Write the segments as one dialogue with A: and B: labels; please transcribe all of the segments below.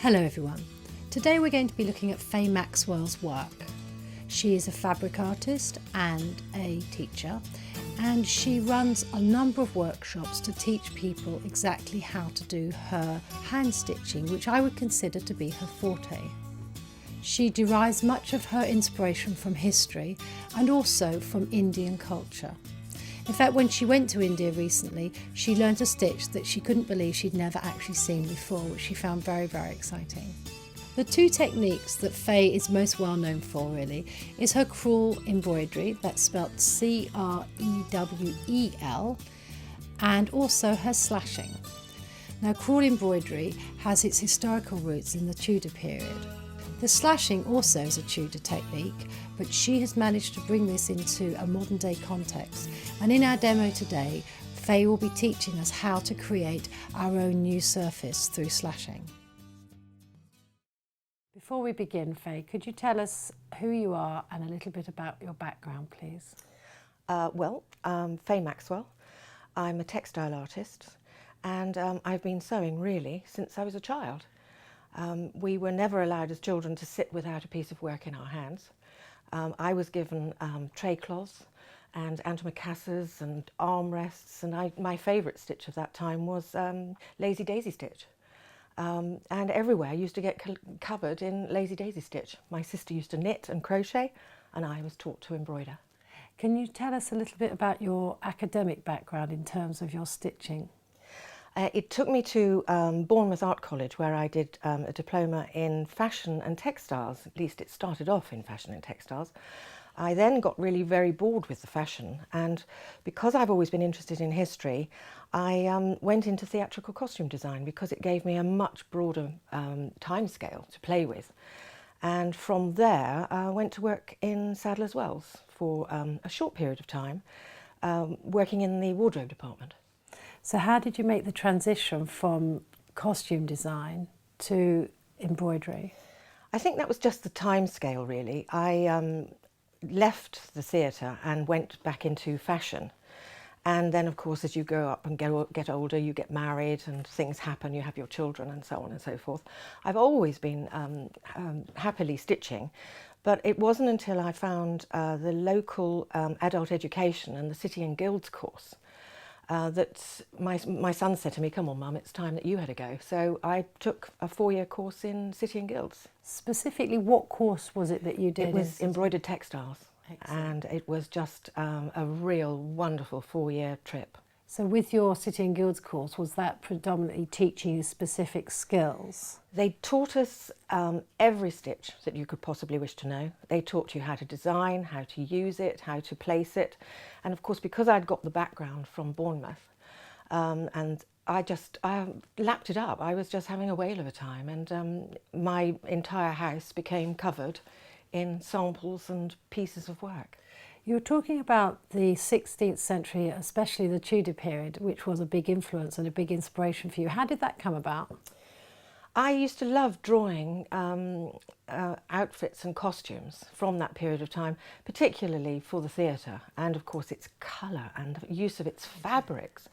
A: Hello everyone. Today we're going to be looking at FA Maxwell's work. She is a fabric artist and a teacher, and she runs a number of workshops to teach people exactly how to do her hand stitching, which I would consider to be her forte. She derives much of her inspiration from history and also from Indian culture. In fact, when she went to India recently, she learned a stitch that she couldn't believe she'd never actually seen before, which she found very, very exciting. The two techniques that Faye is most well known for really is her crewel embroidery, that's spelt C-R-E-W-E-L, and also her slashing. Now, crewel embroidery has its historical roots in the Tudor period. The slashing also is a Tudor technique, but she has managed to bring this into a modern day context. And in our demo today, Faye will be teaching us how to create our own new surface through slashing. Before we begin, Faye, could you tell us who you are and a little bit about your background, please?
B: I'm Faye Maxwell. I'm a textile artist, and I've been sewing really since I was a child. We were never allowed as children to sit without a piece of work in our hands. I was given tray cloths and antimacassars and armrests, and my favourite stitch of that time was lazy daisy stitch. And everywhere I used to get covered in lazy daisy stitch. My sister used to knit and crochet, and I was taught to embroider.
A: Can you tell us a little bit about your academic background in terms of your stitching?
B: It took me to Bournemouth Art College, where I did a diploma in fashion and textiles. At least it started off in fashion and textiles. I then got really very bored with the fashion, and because I've always been interested in history, I went into theatrical costume design because it gave me a much broader timescale to play with. And from there, I went to work in Sadler's Wells for a short period of time, working in the wardrobe department.
A: So how did you make the transition from costume design to embroidery?
B: I think that was just the time scale, really. I left the theatre and went back into fashion. And then, of course, as you grow up and get older, you get married and things happen, you have your children and so on and so forth. I've always been happily stitching, but it wasn't until I found the local adult education and the City and Guilds course that my son said to me, "Come on, Mum, it's time that you had a go." So I took a 4-year course in City and Guilds.
A: Specifically, what course was it that you did?
B: It was embroidered textiles.
A: Excellent.
B: And it was just a real wonderful 4-year trip.
A: So with your City and Guilds course, was that predominantly teaching you specific skills?
B: They taught us every stitch that you could possibly wish to know. They taught you how to design, how to use it, how to place it. And of course, because I'd got the background from Bournemouth, and I lapped it up. I was just having a whale of a time, and my entire house became covered in samples and pieces of work.
A: You were talking about the 16th century, especially the Tudor period, which was a big influence and a big inspiration for you. How did that come about?
B: I used to love drawing outfits and costumes from that period of time, particularly for the theatre, and of course its colour and the use of its fabrics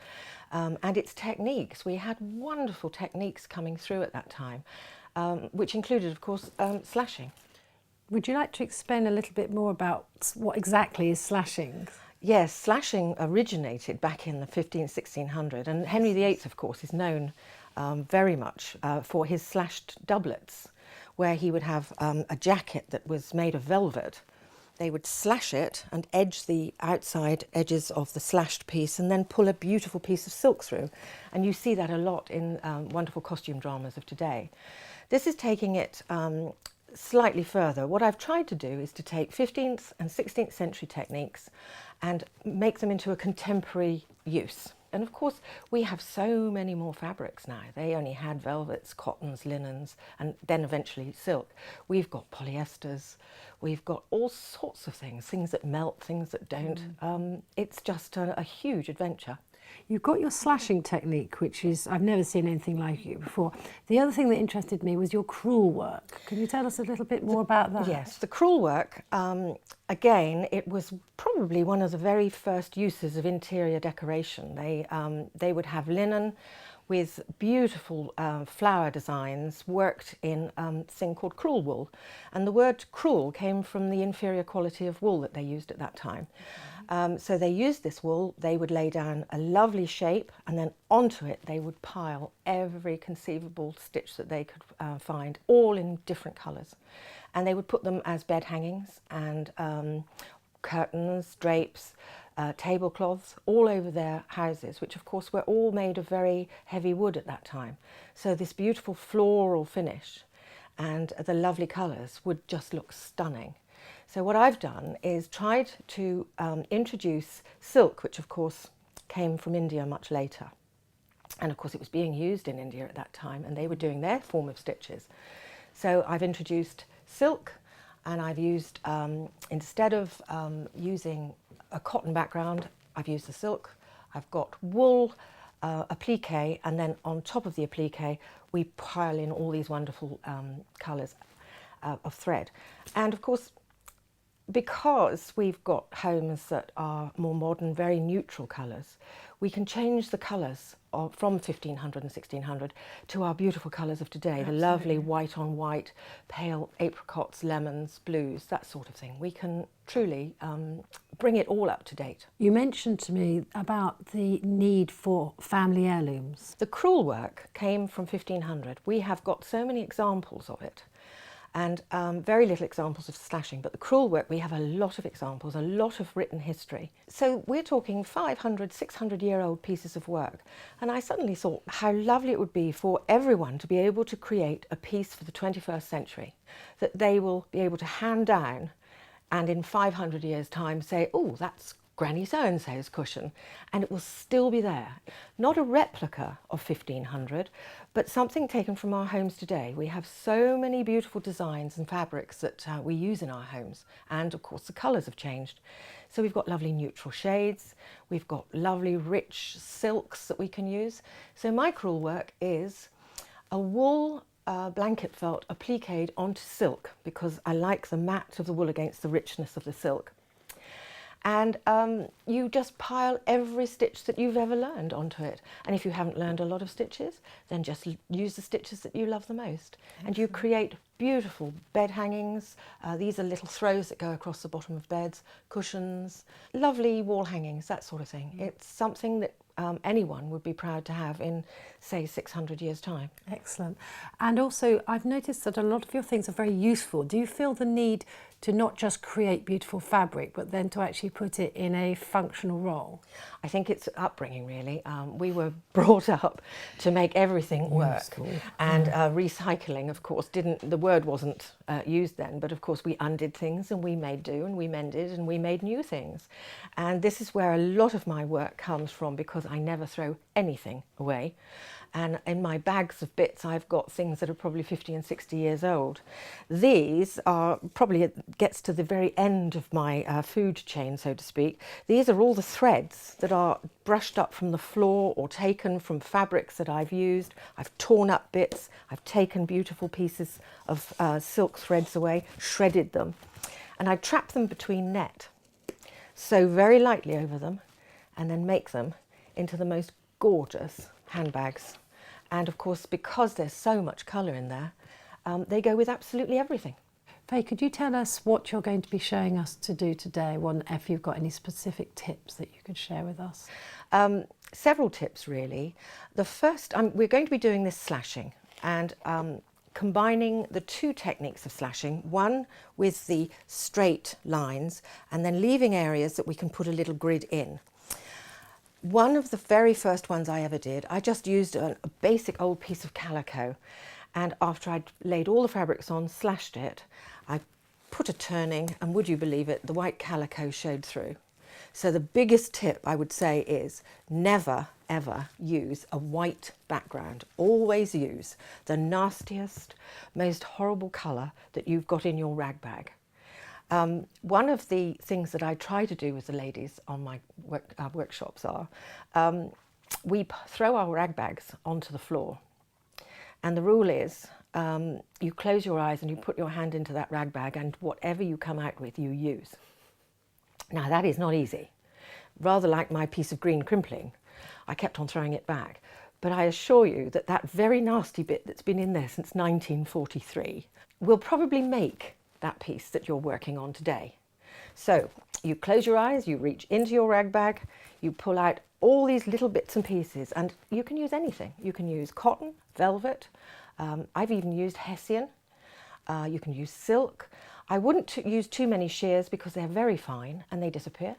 B: and its techniques. We had wonderful techniques coming through at that time, which included, of course, slashing.
A: Would you like to explain a little bit more about what exactly is slashing?
B: Yes, slashing originated back in the 1600s, and Henry VIII, of course, is known very much for his slashed doublets, where he would have a jacket that was made of velvet. They would slash it and edge the outside edges of the slashed piece and then pull a beautiful piece of silk through. And you see that a lot in wonderful costume dramas of today. This is taking it slightly further. What I've tried to do is to take 15th and 16th century techniques and make them into a contemporary use. And of course, we have so many more fabrics now. They only had velvets, cottons, linens, and then eventually silk. We've got polyesters, we've got all sorts of things that melt, things that don't. It's just a huge adventure.
A: You've got your slashing technique, which is, I've never seen anything like it before. The other thing that interested me was your crewel work. Can you tell us a little bit more about that?
B: Yes, the crewel work, again, it was probably one of the very first uses of interior decoration. They would have linen with beautiful flower designs worked in a thing called crewel wool. And the word crewel came from the inferior quality of wool that they used at that time. So they used this wool, they would lay down a lovely shape, and then onto it they would pile every conceivable stitch that they could find, all in different colours. And they would put them as bed hangings and curtains, drapes, tablecloths, all over their houses, which of course were all made of very heavy wood at that time. So this beautiful floral finish and the lovely colours would just look stunning. So what I've done is tried to introduce silk, which of course came from India much later. And of course it was being used in India at that time, and they were doing their form of stitches. So I've introduced silk, and I've used, instead of using a cotton background, I've used the silk. I've got wool, applique, and then on top of the applique we pile in all these wonderful colours of thread. And of course, because we've got homes that are more modern, very neutral colours, we can change the colours from 1500 and 1600 to our beautiful colours of today. Absolutely. The lovely white on white, pale apricots, lemons, blues, that sort of thing. We can truly bring it all up to date.
A: You mentioned to me about the need for family heirlooms.
B: The crewel work came from 1500. We have got so many examples of it, and very little examples of slashing, but the crewel work, we have a lot of examples, a lot of written history. So we're talking 500, 600-year-old pieces of work. And I suddenly thought how lovely it would be for everyone to be able to create a piece for the 21st century that they will be able to hand down and in 500 years' time say, oh, that's Granny so-and-so's cushion, and it will still be there. Not a replica of 1500, but something taken from our homes today. We have so many beautiful designs and fabrics that we use in our homes, and of course the colours have changed. So we've got lovely neutral shades, we've got lovely rich silks that we can use. So my crewel work is a wool blanket felt appliqued onto silk, because I like the matte of the wool against the richness of the silk. And you just pile every stitch that you've ever learned onto it. And if you haven't learned a lot of stitches, then just use the stitches that you love the most. Excellent. And you create beautiful bed hangings. These are little throws that go across the bottom of beds, cushions, lovely wall hangings, that sort of thing. It's something that anyone would be proud to have in, say, 600 years' time.
A: Excellent. And also, I've noticed that a lot of your things are very useful. Do you feel the need to not just create beautiful fabric, but then to actually put it in a functional role?
B: I think it's upbringing, really. We were brought up to make everything work. And recycling, of course, the word wasn't used then, but of course we undid things and we made do and we mended and we made new things. And this is where a lot of my work comes from, because I never throw anything away. And in my bags of bits, I've got things that are probably 50 and 60 years old. These are probably, it gets to the very end of my food chain, so to speak. These are all the threads that are brushed up from the floor or taken from fabrics that I've used. I've torn up bits, I've taken beautiful pieces of silk threads away, shredded them, and I trap them between net, sew very lightly over them, and then make them into the most gorgeous handbags. And of course, because there's so much colour in there, they go with absolutely everything.
A: Faye, could you tell us what you're going to be showing us to do today? If you've got any specific tips that you could share with us.
B: Several tips, really. The first, we're going to be doing this slashing and combining the two techniques of slashing, one with the straight lines and then leaving areas that we can put a little grid in. One of the very first ones I ever did, I just used a basic old piece of calico, and after I'd laid all the fabrics on, slashed it, I put a turning, and would you believe it, the white calico showed through. So the biggest tip I would say is never ever use a white background. Always use the nastiest, most horrible colour that you've got in your rag bag. One of the things that I try to do with the ladies on my workshops are, we throw our rag bags onto the floor, and the rule is you close your eyes and you put your hand into that rag bag, and whatever you come out with you use. Now that is not easy. Rather like my piece of green crimpling, I kept on throwing it back. But I assure you that that very nasty bit that's been in there since 1943 will probably make that piece that you're working on today. So you close your eyes, you reach into your rag bag, you pull out all these little bits and pieces, and you can use anything. You can use cotton, velvet, I've even used hessian, you can use silk. I wouldn't use too many shears because they're very fine and they disappear.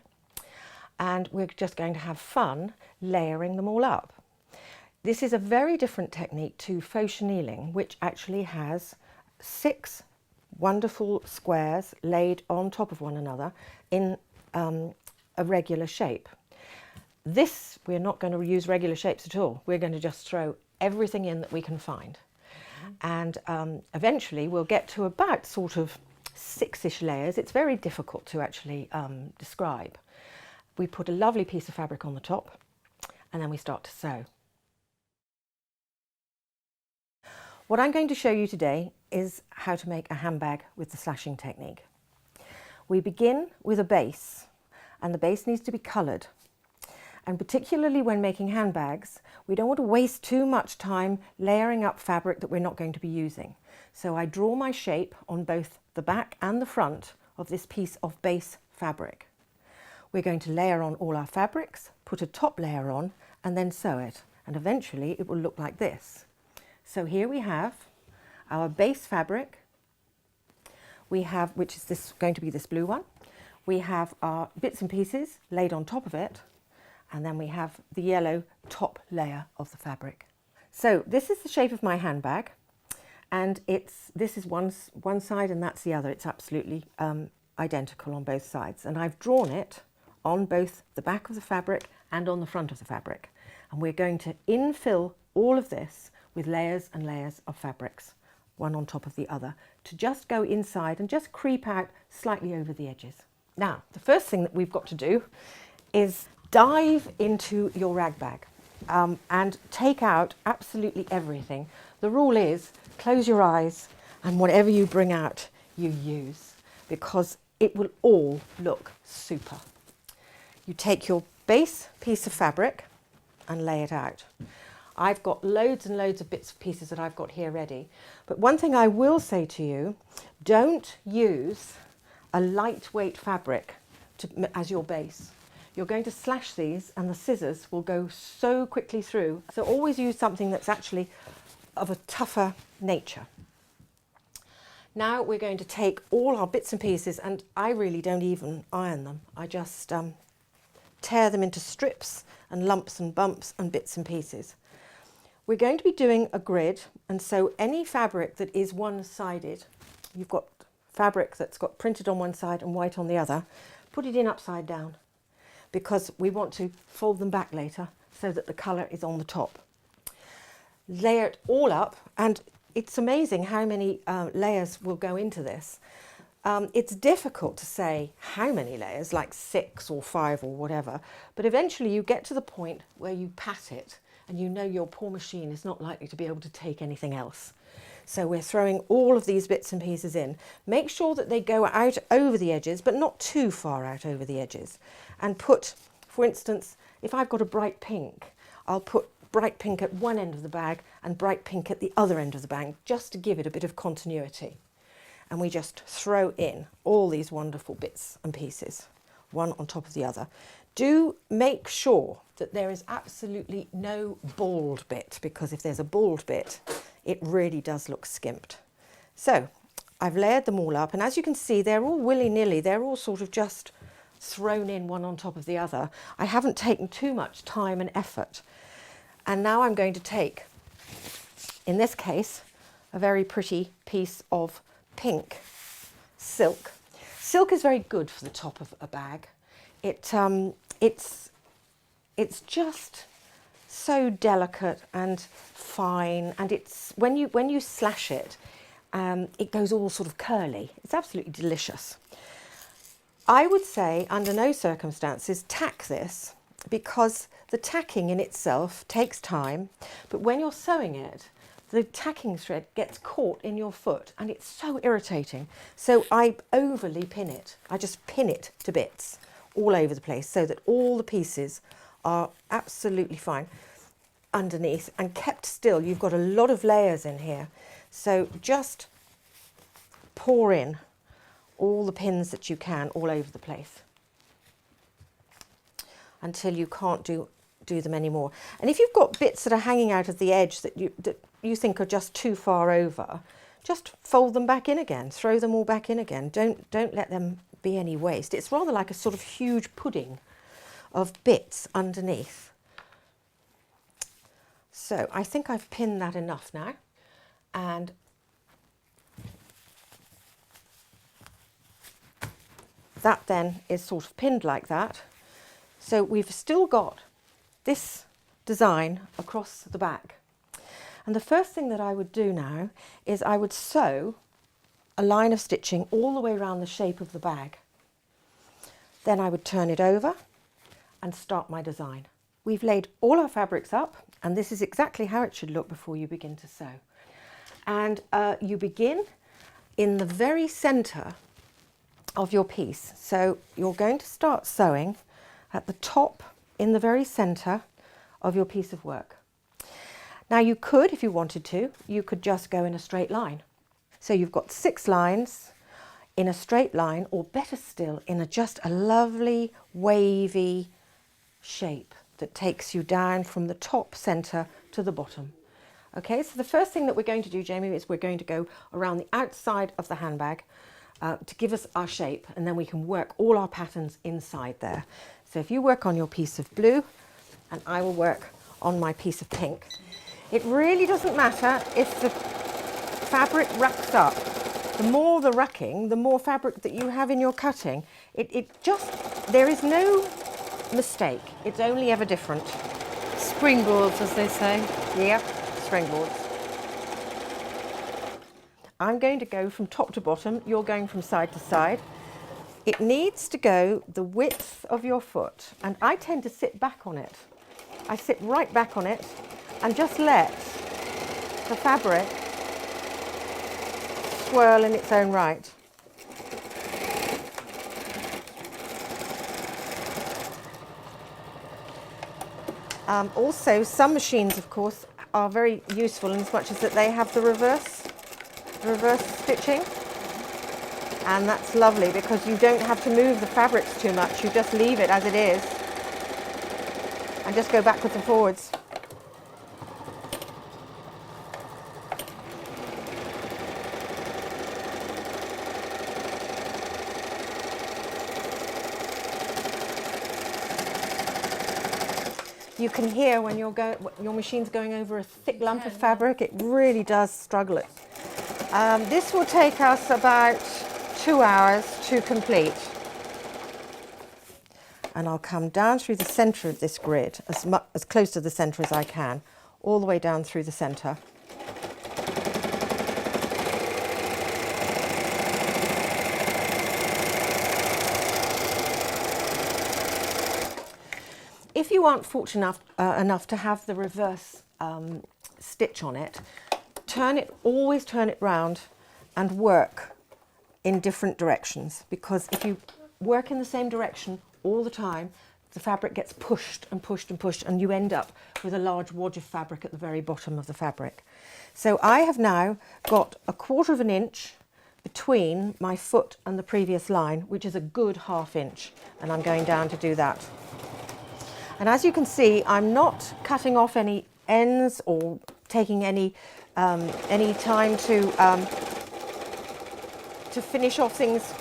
B: And we're just going to have fun layering them all up. This is a very different technique to faux chenilling, which actually has 6 wonderful squares laid on top of one another in a regular shape. This, we're not going to use regular shapes at all. We're going to just throw everything in that we can find. And eventually we'll get to about sort of 6-ish layers. It's very difficult to actually describe. We put a lovely piece of fabric on the top and then we start to sew. What I'm going to show you today is how to make a handbag with the slashing technique. We begin with a base, and the base needs to be coloured. And particularly when making handbags, we don't want to waste too much time layering up fabric that we're not going to be using. So I draw my shape on both the back and the front of this piece of base fabric. We're going to layer on all our fabrics, put a top layer on, and then sew it. And eventually it will look like this. So here we have our base fabric, we have, which is this going to be this blue one, we have our bits and pieces laid on top of it, and then we have the yellow top layer of the fabric. So this is the shape of my handbag, and this is one side and that's the other. It's absolutely identical on both sides, and I've drawn it on both the back of the fabric and on the front of the fabric, and we're going to infill all of this with layers and layers of fabrics, one on top of the other, to just go inside and just creep out slightly over the edges. Now, the first thing that we've got to do is dive into your rag bag and take out absolutely everything. The rule is close your eyes and whatever you bring out, you use, because it will all look super. You take your base piece of fabric and lay it out. I've got loads and loads of bits and pieces that I've got here ready. But one thing I will say to you, don't use a lightweight fabric as your base. You're going to slash these and the scissors will go so quickly through. So always use something that's actually of a tougher nature. Now we're going to take all our bits and pieces, and I really don't even iron them. I just tear them into strips and lumps and bumps and bits and pieces. We're going to be doing a grid, and so any fabric that is one-sided, you've got fabric that's got printed on one side and white on the other, put it in upside down, because we want to fold them back later so that the colour is on the top. Layer it all up, and it's amazing how many layers will go into this. It's difficult to say how many layers, like 6 or 5 or whatever, but eventually you get to the point where you pat it and you know your poor machine is not likely to be able to take anything else. So we're throwing all of these bits and pieces in. Make sure that they go out over the edges, but not too far out over the edges. And put, for instance, if I've got a bright pink, I'll put bright pink at one end of the bag and bright pink at the other end of the bag, just to give it a bit of continuity. And we just throw in all these wonderful bits and pieces, one on top of the other. Do make sure that there is absolutely no bald bit, because if there's a bald bit, it really does look skimped. So I've layered them all up, and as you can see, they're all willy-nilly. They're all sort of just thrown in one on top of the other. I haven't taken too much time and effort. And now I'm going to take, in this case, a very pretty piece of pink silk. Silk is very good for the top of a bag. It's just so delicate and fine, and it's when you slash it, it goes all sort of curly. It's absolutely delicious. I would say under no circumstances tack this, because the tacking in itself takes time, but when you're sewing it, the tacking thread gets caught in your foot and it's so irritating. So I overly pin it. I just pin it to bits all over the place so that all the pieces are absolutely fine. underneath and kept still. You've got a lot of layers in here. So just pour in all the pins that you can all over the place until you can't do them anymore. And if you've got bits that are hanging out of the edge that you think are just too far over, just fold them back in again, throw them all back in again. Don't let them be any waste. It's rather like a sort of huge pudding of bits underneath. So I think I've pinned that enough now, and that then is sort of pinned like that. So we've still got this design across the back. And the first thing that I would do now is I would sew a line of stitching all the way around the shape of the bag. Then I would turn it over and start my design. We've laid all our fabrics up, and this is exactly how it should look before you begin to sew. And you begin in the very centre of your piece. So you're going to start sewing at the top in the very centre of your piece of work. Now you could, if you wanted to, you could just go in a straight line. So you've got 6 lines in a straight line, or better still, in just a lovely wavy shape that takes you down from the top centre to the bottom. Okay, so the first thing that we're going to do, Jamie, is we're going to go around the outside of the handbag to give us our shape, and then we can work all our patterns inside there. So if you work on your piece of blue and I will work on my piece of pink. It really doesn't matter if the fabric rucks up. The more the rucking, the more fabric that you have in your cutting. There is no mistake. It's only ever different.
A: Springboards, as they say.
B: Yep, springboards. I'm going to go from top to bottom. You're going from side to side. It needs to go the width of your foot, and I tend to sit back on it. I sit right back on it and just let the fabric swirl in its own right. Also, some machines, of course, are very useful in as much as that they have the reverse stitching. And that's lovely because you don't have to move the fabrics too much. You just leave it as it is and just go backwards and forwards. You can hear when your machine's going over a thick lump of fabric, it really does struggle it. This will take us about 2 hours to complete. And I'll come down through the centre of this grid, as close to the centre as I can, all the way down through the centre. If you aren't fortunate enough to have the reverse stitch on it, always turn it round and work in different directions, because if you work in the same direction all the time, the fabric gets pushed and pushed and pushed, and you end up with a large wad of fabric at the very bottom of the fabric. So I have now got 1/4 inch between my foot and the previous line, which is a good 1/2 inch, and I'm going down to do that. And as you can see, I'm not cutting off any ends or taking any time to finish off things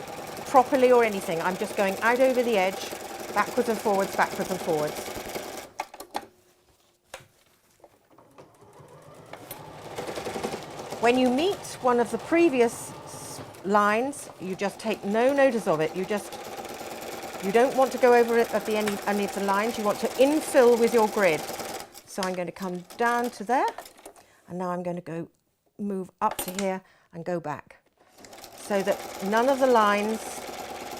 B: properly or anything. I'm just going out over the edge, backwards and forwards, backwards and forwards. When you meet one of the previous lines, you just take no notice of it. You don't want to go over it at any of the lines. You want to infill with your grid. So I'm going to come down to there, and now I'm going to move up to here and go back, so that none of the lines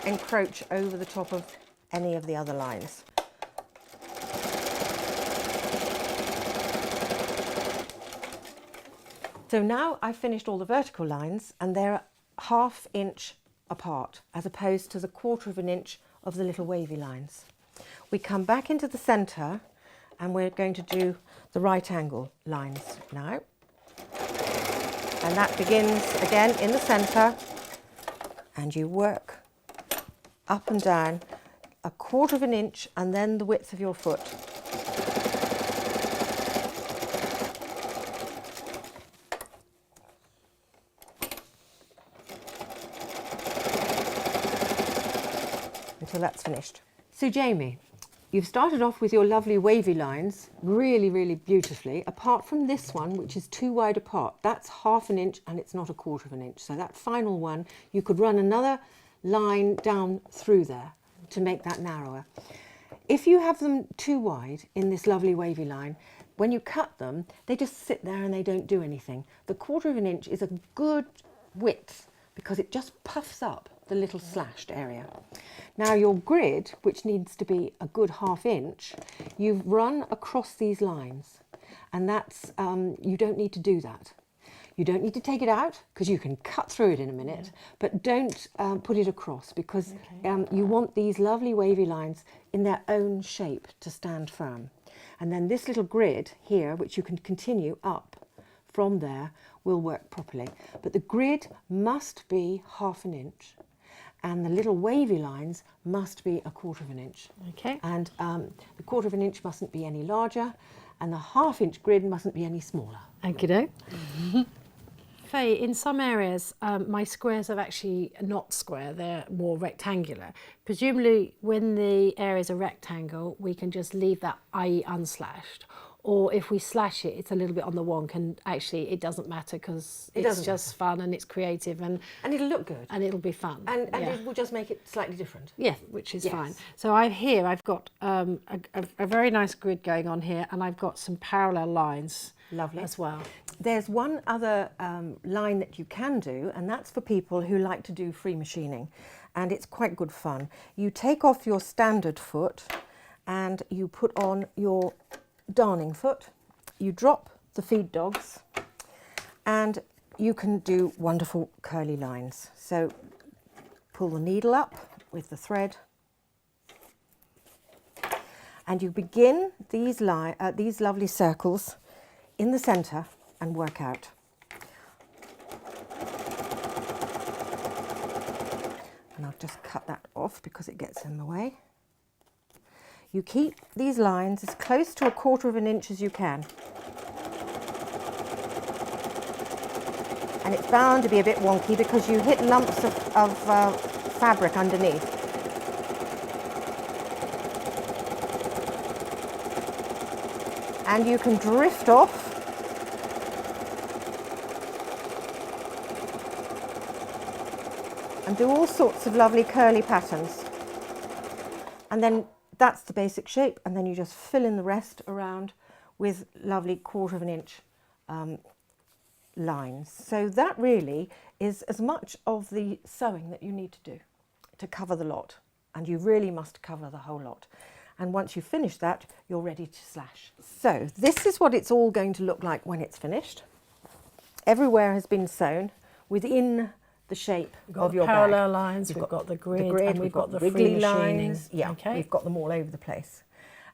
B: encroach over the top of any of the other lines. So now I've finished all the vertical lines, and they're 1/2 inch apart, as opposed to the 1/4 inch of the little wavy lines. We come back into the centre and we're going to do the right angle lines now. And that begins again in the centre, and you work up and down 1/4 of an inch and then the width of your foot. Until that's finished. So Jamie, you've started off with your lovely wavy lines really, really beautifully, apart from this one, which is too wide apart. That's 1/2 an inch and it's not 1/4 of an inch. So that final one, you could run another line down through there to make that narrower. If you have them too wide in this lovely wavy line, when you cut them, they just sit there and they don't do anything. The 1/4 of an inch is a good width because it just puffs up the little slashed area. Now your grid, which needs to be a good 1/2 inch, you've run across these lines, and that's you don't need to do that. You don't need to take it out because you can cut through it in a minute, but don't put it across because you want these lovely wavy lines in their own shape to stand firm. And then this little grid here, which you can continue up from there, will work properly. But the grid must be 1/2 an inch. And the little wavy lines must be 1/4 of an inch.
A: Okay.
B: And the 1/4 of an inch mustn't be any larger, and the 1/2 inch grid mustn't be any smaller.
A: Okey-doke. Faye, in some areas, my squares are actually not square, they're more rectangular. Presumably, when the areas are rectangle, we can just leave that, i.e. unslashed. Or if we slash it, it's a little bit on the wonk, and actually it doesn't matter because it's just fun and it's creative and
B: it'll look good.
A: And it'll be fun.
B: And it will just make it slightly different.
A: Yeah, which is fine. So I've got a very nice grid going on here, and I've got some parallel lines.
B: Lovely.
A: As well.
B: There's one other line that you can do, and that's for people who like to do free machining, and it's quite good fun. You take off your standard foot and you put on your darning foot, you drop the feed dogs, and you can do wonderful curly lines. So pull the needle up with the thread, and you begin these lovely circles in the centre and work out. And I'll just cut that off because it gets in the way. You keep these lines as close to 1/4 of an inch as you can. And it's bound to be a bit wonky because you hit lumps of fabric underneath. And you can drift off and do all sorts of lovely curly patterns. And then that's the basic shape, and then you just fill in the rest around with lovely 1/4 of an inch lines. So that really is as much of the sewing that you need to do to cover the lot, and you really must cover the whole lot. And once you finish that, you're ready to slash. So this is what it's all going to look like when it's finished. Everywhere has been sewn within the shape of your
A: parallel
B: bag.
A: lines, we've got the grid, and we've got the free
B: wiggly
A: machining.
B: lines. Yeah,
A: okay.
B: We've got them all over the place.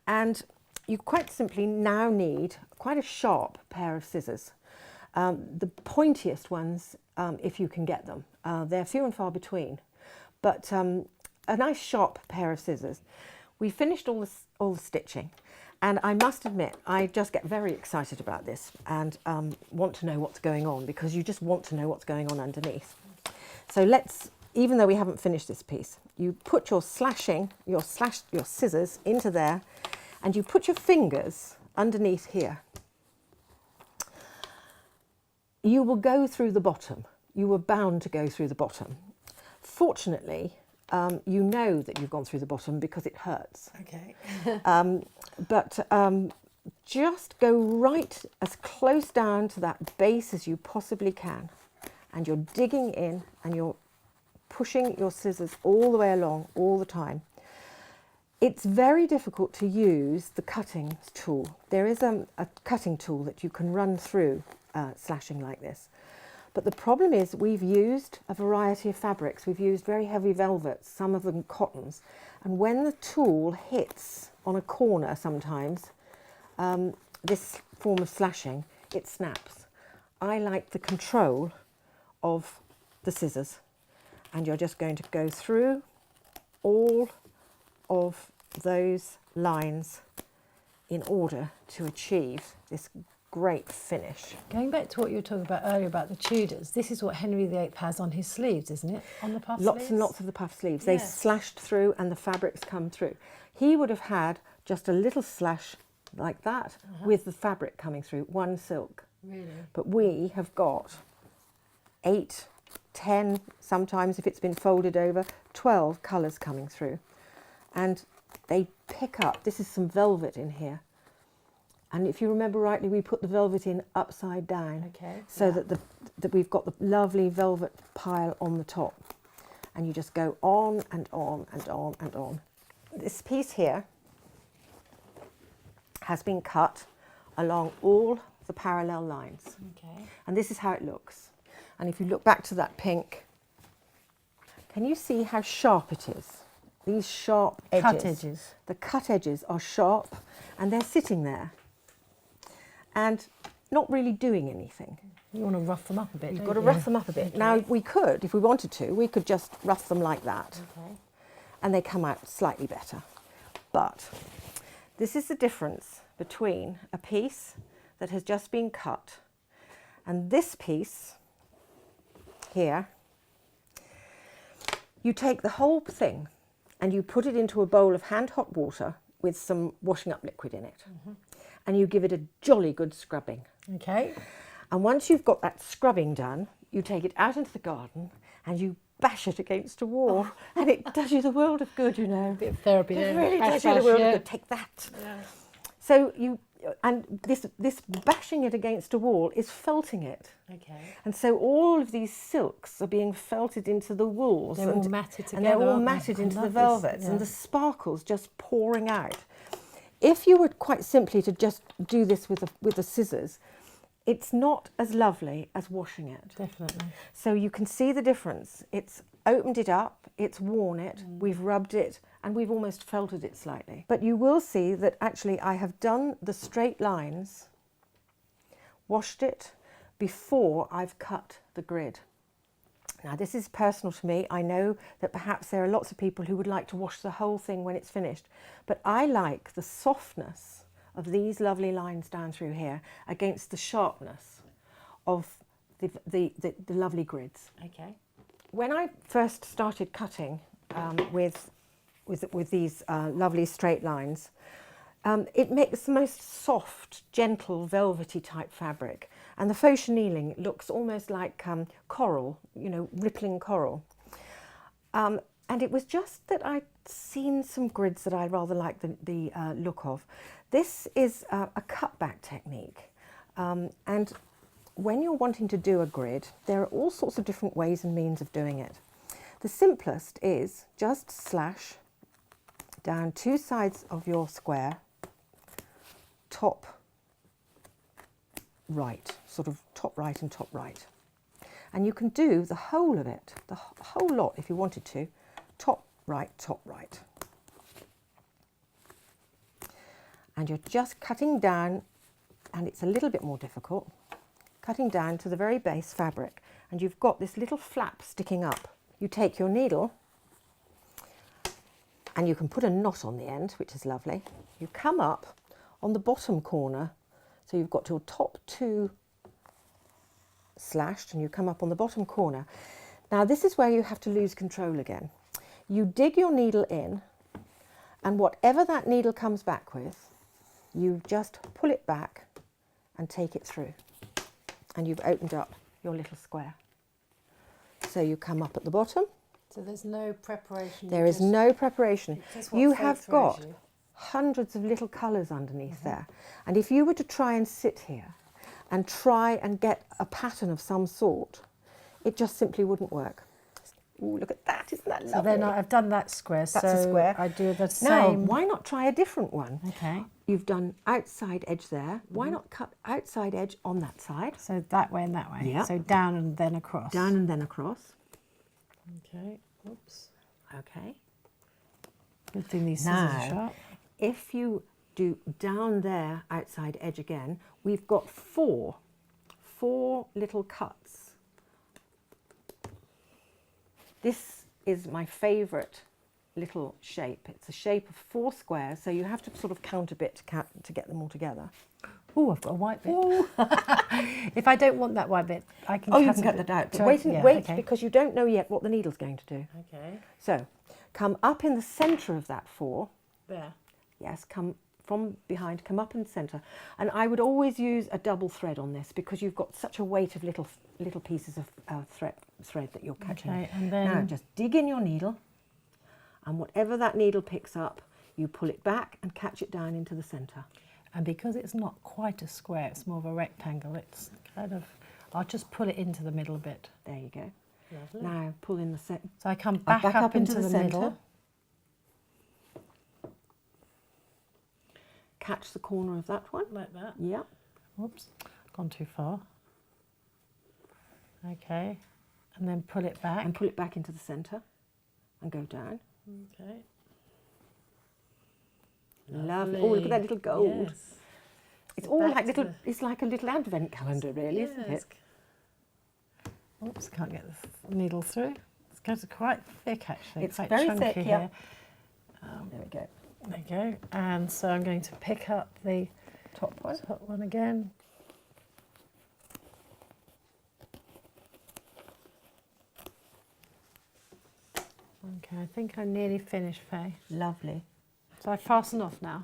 B: And you quite simply now need quite a sharp pair of scissors. The pointiest ones, if you can get them. They're few and far between, but a nice sharp pair of scissors. We finished all the stitching, and I must admit, I just get very excited about this and want to know what's going on, because you just want to know what's going on underneath. So let's, even though we haven't finished this piece, you put your scissors into there, and you put your fingers underneath here. You will go through the bottom. You were bound to go through the bottom. Fortunately, you know that you've gone through the bottom because it hurts.
A: Okay.
B: But just go right as close down to that base as you possibly can. And you're digging in and you're pushing your scissors all the way along all the time. It's very difficult to use the cutting tool. There is a cutting tool that you can run through slashing like this. But the problem is we've used a variety of fabrics. We've used very heavy velvets, some of them cottons. And when the tool hits on a corner sometimes, this form of slashing, it snaps. I like the control of the scissors, and you're just going to go through all of those lines in order to achieve this great finish.
A: Going back to what you were talking about earlier about the Tudors, this is what Henry VIII has on his sleeves, isn't it? On the puff sleeves?
B: Lots and lots of the puff sleeves. They
A: Yes.
B: slashed through and the fabrics come through. He would have had just a little slash like that with the fabric coming through, one silk.
A: Really?
B: But we have got 8, 10, sometimes if it's been folded over, 12 colours coming through. And they pick up, this is some velvet in here. And if you remember rightly, we put the velvet in upside down,
A: Okay.
B: so that we've got the lovely velvet pile on the top. And you just go on and on and on and on. This piece here has been cut along all the parallel lines.
A: Okay.
B: And this is how it looks. And if you look back to that pink, can you see how sharp it is? These sharp edges.
A: Cut edges.
B: The cut edges are sharp and they're sitting there and not really doing anything.
A: You want to rough them up a bit,
B: You've
A: don't
B: got to
A: you?
B: rough them up a bit.
A: Okay.
B: Now we could, if we wanted to, we could just rough them like that.
A: Okay.
B: And they come out slightly better. But this is the difference between a piece that has just been cut and this piece here. You take the whole thing and you put it into a bowl of hand hot water with some washing up liquid in it. And you give it a jolly good scrubbing.
A: Okay.
B: And once you've got that scrubbing done, you take it out into the garden and you bash it against a wall, and it does you the world of good, you know.
A: Bit of therapy
B: It
A: there.
B: really
A: Bash,
B: does you the
A: bash,
B: world
A: yeah.
B: of good. Take that.
A: Yeah.
B: So you, and this bashing it against a wall is felting it.
A: Okay.
B: And so all of these silks are being felted into the wools.
A: They're all matted
B: And they're
A: together,
B: all
A: aren't they?
B: matted
A: I
B: into the
A: love this,
B: velvets
A: yeah.
B: and the sparkles just pouring out. If you were quite simply to just do this with the scissors, it's not as lovely as washing it.
A: Definitely.
B: So you can see the difference. It's opened it up, it's worn it, we've rubbed it, and we've almost felted it slightly. But you will see that actually I have done the straight lines, washed it, before I've cut the grid. Now this is personal to me. I know that perhaps there are lots of people who would like to wash the whole thing when it's finished, but I like the softness of these lovely lines down through here against the sharpness of the lovely grids.
A: Okay.
B: When I first started cutting with these lovely straight lines, it makes the most soft, gentle, velvety type fabric. And the faux chenilling looks almost like coral, you know, rippling coral. And it was just that I'd seen some grids that I rather liked the look of. This is a cutback technique. And when you're wanting to do a grid, there are all sorts of different ways and means of doing it. The simplest is just slash down 2 sides of your square, top right, sort of top right and top right. And you can do the whole of it, the whole lot if you wanted to, top right, top right. And you're just cutting down, and it's a little bit more difficult, cutting down to the very base fabric. And you've got this little flap sticking up. You take your needle, and you can put a knot on the end, which is lovely. You come up on the bottom corner, so you've got your top 2 slashed, and you come up on the bottom corner. Now this is where you have to lose control again. You dig your needle in, and whatever that needle comes back with, you just pull it back and take it through, and you've opened up your little square. So you come up at the bottom.
A: So there's no preparation.
B: There is no preparation. You have
A: throws
B: got
A: you.
B: hundreds of little colours underneath there. And if you were to try and sit here and try and get a pattern of some sort, it just simply wouldn't work. Ooh, look at that, isn't that lovely?
A: So then I've done that square.
B: That's a
A: so
B: square.
A: I do the
B: Now,
A: same.
B: why not try a different one?
A: Okay.
B: You've done outside edge there. Why not cut outside edge on that side?
A: So that way and that way.
B: Yeah.
A: So down and then across.
B: Down and then across.
A: Okay. Oops.
B: Okay.
A: Good thing these scissors are
B: Now,
A: sharp.
B: if you do down there, outside edge again, we've got four little cuts. This is my favourite little shape. It's a shape of 4 squares, so you have to sort of count a bit to get them all together.
A: Oh, I've got a white bit. If I don't want that white bit, I can
B: you can cut that out. But wait,
A: okay.
B: Because you don't know yet what the needle's going to do.
A: Okay.
B: So, come up in the centre of that 4.
A: There.
B: Yes, come from behind, come up in the centre. And I would always use a double thread on this because you've got such a weight of little pieces of thread that you're catching.
A: Okay, and then...
B: Now, just dig in your needle, and whatever that needle picks up, you pull it back and catch it down into the centre.
A: And because it's not quite a square, it's more of a rectangle, it's kind of... I'll just pull it into the middle a bit.
B: There you go.
A: Lovely.
B: Now, pull in the centre.
A: So I come back up into the middle.
B: Catch the corner of that one.
A: Like that.
B: Yeah.
A: Oops, gone too far. Okay, and then pull it back.
B: And pull it back into the centre and go down.
A: Okay.
B: Lovely. Oh, look at that little gold.
A: Yes.
B: It's all like little, it's like a little advent calendar really, isn't it?
A: Oops, can't get the needle through. It's going to quite thick actually.
B: It's
A: quite
B: very
A: chunky
B: thick,
A: here.
B: yeah. There we go.
A: There you go. And so I'm going to pick up the
B: Top one
A: again. Okay, I think I'm nearly finished, Faye.
B: Lovely.
A: So I fasten off now?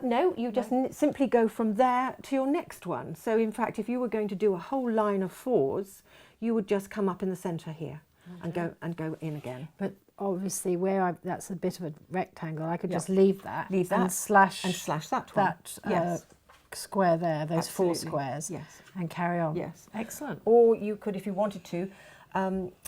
B: No, you just simply go from there to your next one. So in fact, if you were going to do a whole line of 4s, you would just come up in the centre here and go in again.
A: But obviously that's a bit of a rectangle, I could just leave that.
B: Leave that
A: and slash
B: that one.
A: That square there, those
B: Absolutely.
A: 4 squares.
B: Yes.
A: And carry on.
B: Yes.
A: Excellent.
B: Or you could, if you wanted to,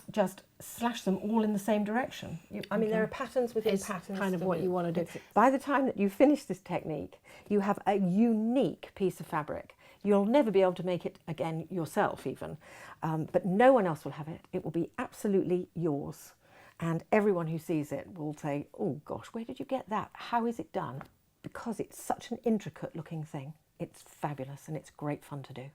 B: just slash them all in the same direction. I mean, there are patterns within
A: It's
B: patterns.
A: kind of what you want to do.
B: By the time that you finish this technique, you have a unique piece of fabric. You'll never be able to make it again yourself even, but no one else will have it. It will be absolutely yours. And everyone who sees it will say, oh gosh, where did you get that? How is it done? Because it's such an intricate looking thing. It's fabulous and it's great fun to do.